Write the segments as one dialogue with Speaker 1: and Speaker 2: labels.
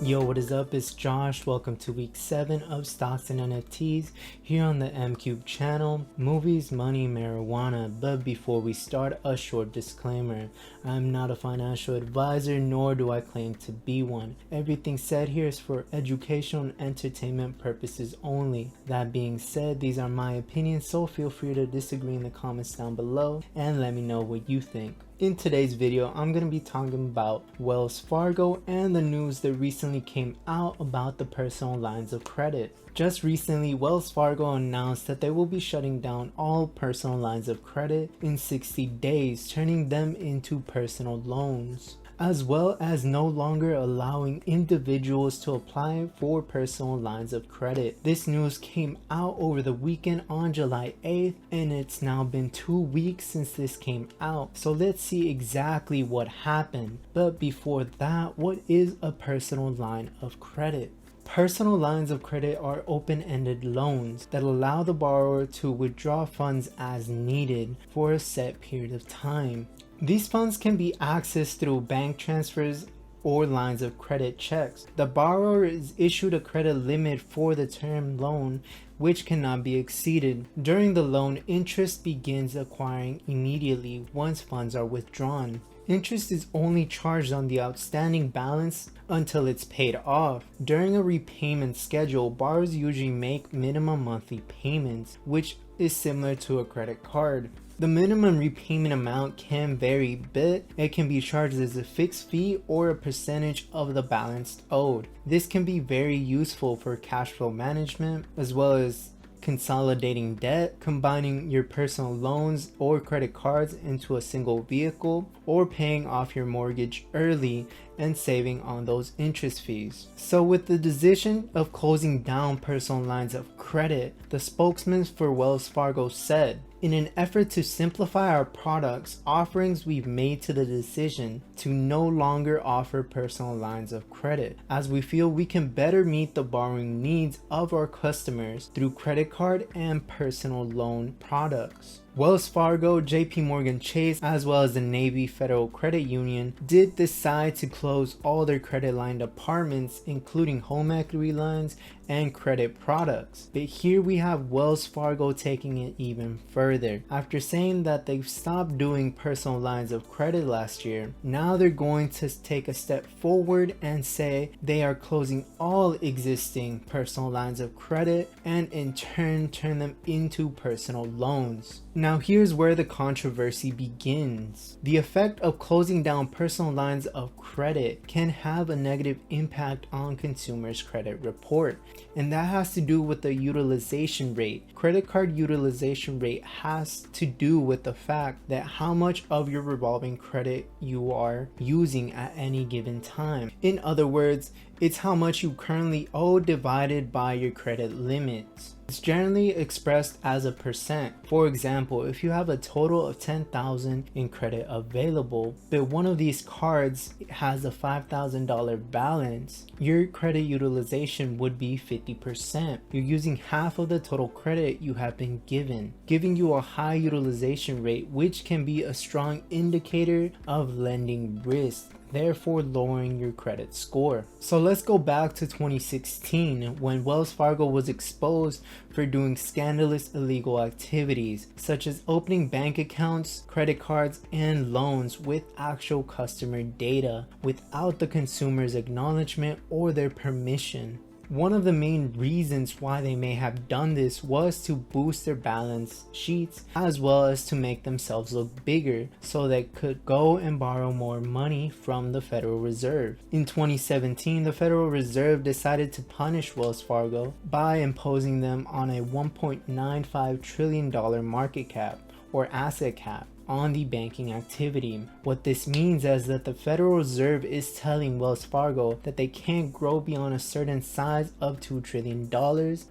Speaker 1: Yo, what is up? It's Josh. Welcome to week 7 of Stocks and NFTs here on the Mcubed channel. Movies, money, marijuana. But before we start, a short disclaimer. I'm not a financial advisor, nor do I claim to be one. Everything said here is for educational and entertainment purposes only. That being said, these are my opinions, so feel free to disagree in the comments down below and let me know what you think. In today's video, I'm going to be talking about Wells Fargo and the news that recently came out about the personal lines of credit. Just recently, Wells Fargo announced that they will be shutting down all personal lines of credit in 60 days, turning them into personal loans, as well as no longer allowing individuals to apply for personal lines of credit. This news came out over the weekend on July 8th, and it's now been 2 weeks since this came out. So let's see exactly what happened. But before that, what is a personal line of credit? Personal lines of credit are open-ended loans that allow the borrower to withdraw funds as needed for a set period of time. These funds can be accessed through bank transfers or lines of credit checks. The borrower is issued a credit limit for the term loan, which cannot be exceeded. During the loan, interest begins acquiring immediately once funds are withdrawn. Interest is only charged on the outstanding balance until it's paid off. During a repayment schedule, borrowers usually make minimum monthly payments, which is similar to a credit card. The minimum repayment amount can vary, but it can be charged as a fixed fee or a percentage of the balance owed. This can be very useful for cash flow management, as well as consolidating debt, combining your personal loans or credit cards into a single vehicle, or paying off your mortgage early and saving on those interest fees. So with the decision of closing down personal lines of credit, the spokesman for Wells Fargo said, "In an effort to simplify our products offerings, we've made to the decision to no longer offer personal lines of credit, as we feel we can better meet the borrowing needs of our customers through credit card and personal loan products." Wells Fargo, JP Morgan Chase, as well as the Navy Federal Credit Union did decide to close all their credit line departments, including home equity lines and credit products. But here we have Wells Fargo taking it even further. After saying that they've stopped doing personal lines of credit last year, now they're going to take a step forward and say they are closing all existing personal lines of credit and in turn turn them into personal loans. Now here's where the controversy begins. The effect of closing down personal lines of credit can have a negative impact on consumers' credit report, and that has to do with the utilization rate. Credit card utilization rate has to do with the fact that how much of your revolving credit you are using at any given time. In other words, it's how much you currently owe divided by your credit limits. It's generally expressed as a percent. For example, if you have a total of $10,000 in credit available, but one of these cards has a $5,000 balance, your credit utilization would be 50%. You're using half of the total credit you have been given, giving you a high utilization rate, which can be a strong indicator of lending risk, therefore lowering your credit score. So let's go back to 2016 when Wells Fargo was exposed for doing scandalous illegal activities such as opening bank accounts, credit cards, and loans with actual customer data without the consumer's acknowledgement or their permission. One of the main reasons why they may have done this was to boost their balance sheets as well as to make themselves look bigger so they could go and borrow more money from the Federal Reserve. In 2017, the Federal Reserve decided to punish Wells Fargo by imposing them on a $1.95 trillion market cap or asset cap on the banking activity. What this means is that the Federal Reserve is telling Wells Fargo that they can't grow beyond a certain size of $2 trillion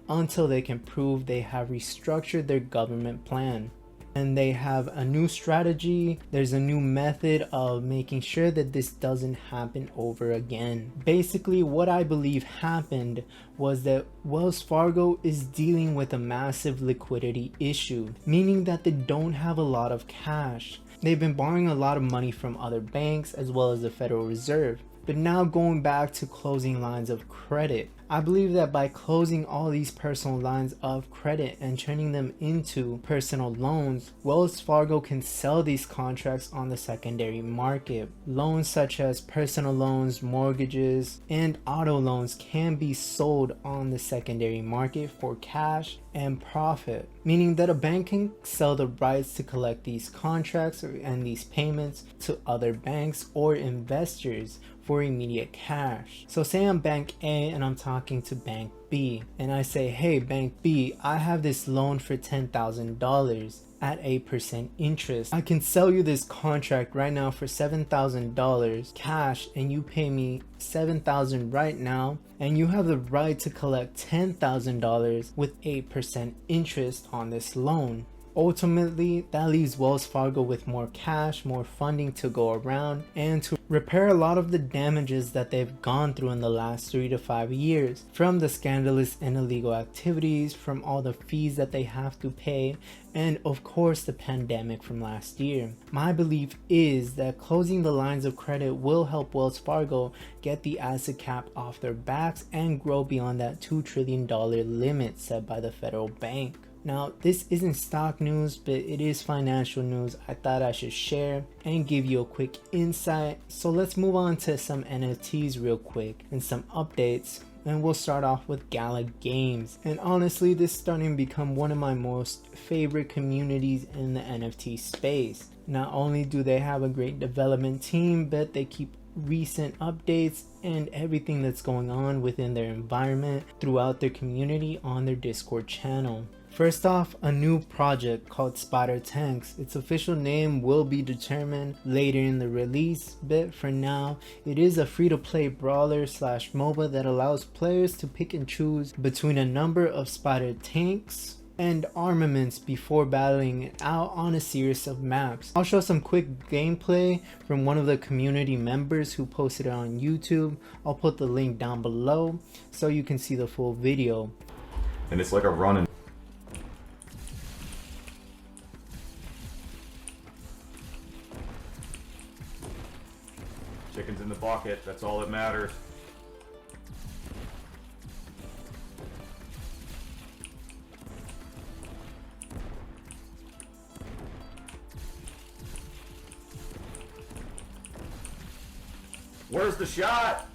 Speaker 1: until they can prove they have restructured their government plan. And they have a new strategy. There's a new method of making sure that this doesn't happen over again. Basically, what I believe happened was that Wells Fargo is dealing with a massive liquidity issue, meaning that they don't have a lot of cash. They've been borrowing a lot of money from other banks as well as the Federal Reserve. But now going back to closing lines of credit. I believe that by closing all these personal lines of credit and turning them into personal loans, Wells Fargo can sell these contracts on the secondary market. Loans such as personal loans, mortgages, and auto loans can be sold on the secondary market for cash and profit, meaning that a bank can sell the rights to collect these contracts and these payments to other banks or investors for immediate cash. So say I'm Bank A and I'm talking to Bank B, and I say, hey Bank B, I have this loan for $10,000 at 8% interest. I can sell you this contract right now for $7,000 cash, and you pay me $7,000 right now, and you have the right to collect $10,000 with 8% interest on this loan. Ultimately, that leaves Wells Fargo with more cash, more funding to go around, and to repair a lot of the damages that they've gone through in the last 3 to 5 years, from the scandalous and illegal activities, from all the fees that they have to pay, and of course the pandemic from last year. My belief is that closing the lines of credit will help Wells Fargo get the asset cap off their backs and grow beyond that $2 trillion limit set by the federal bank. Now, this isn't stock news, but it is financial news I thought I should share and give you a quick insight. So let's move on to some NFTs real quick and some updates. And we'll start off with Gala Games. And honestly, this is starting to become one of my most favorite communities in the NFT space. Not only do they have a great development team, but they keep recent updates and everything that's going on within their environment throughout their community on their Discord channel. First off, a new project called Spider Tanks. Its official name will be determined later in the release, but for now, it is a free-to-play brawler slash MOBA that allows players to pick and choose between a number of spider tanks and armaments before battling it out on a series of maps. I'll show some quick gameplay from one of the community members who posted it on YouTube. I'll put the link down below so you can see the full video.
Speaker 2: And it's like a run. Chicken's in the bucket, that's all that matters. Where's the shot?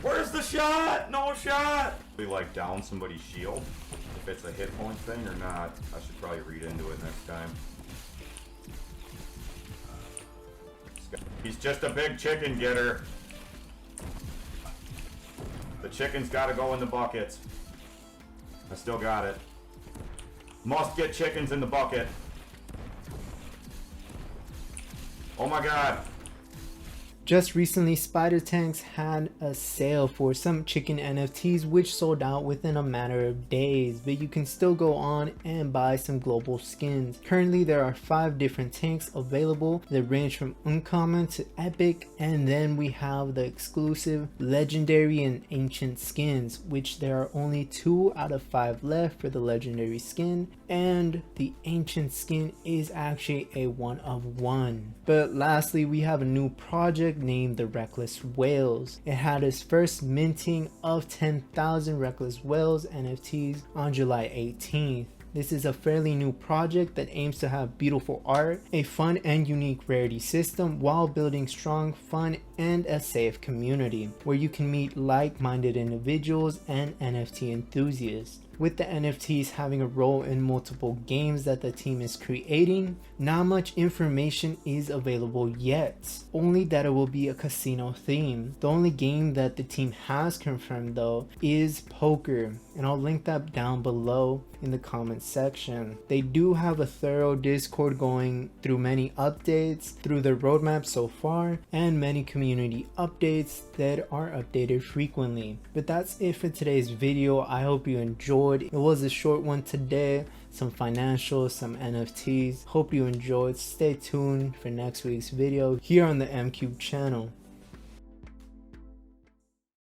Speaker 2: Where's the shot? No shot! We like down somebody's shield. If it's a hit point thing or not, I should probably read into it next time. He's just a big chicken getter. The chicken's gotta go in the buckets. I still got it. Must get chickens in the bucket. Oh my god.
Speaker 1: Just recently, Spider Tanks had a sale for some chicken NFTs which sold out within a matter of days, but you can still go on and buy some global skins. Currently there are 5 different tanks available that range from uncommon to epic, and then we have the exclusive legendary and ancient skins, which there are only 2 out of 5 left for the legendary skin, and the ancient skin is actually a 1 of 1. But lastly, we have a new project named the Reckless Whales. It had its first minting of 10,000 Reckless Whales NFTs on July 18th. This is a fairly new project that aims to have beautiful art, a fun and unique rarity system, while building strong, fun, and a safe community where you can meet like-minded individuals and NFT enthusiasts. With the NFTs having a role in multiple games that the team is creating, not much information is available yet, only that it will be a casino theme. The only game that the team has confirmed though is poker, and I'll link that down below in the comment section. They do have a thorough Discord going through many updates through their roadmap so far, and many community updates that are updated frequently. But that's it for today's video. I hope you enjoyed. It was a short one today, some financials, some NFTs. Hope you enjoyed. Stay tuned for next week's video here on the Mcubed channel.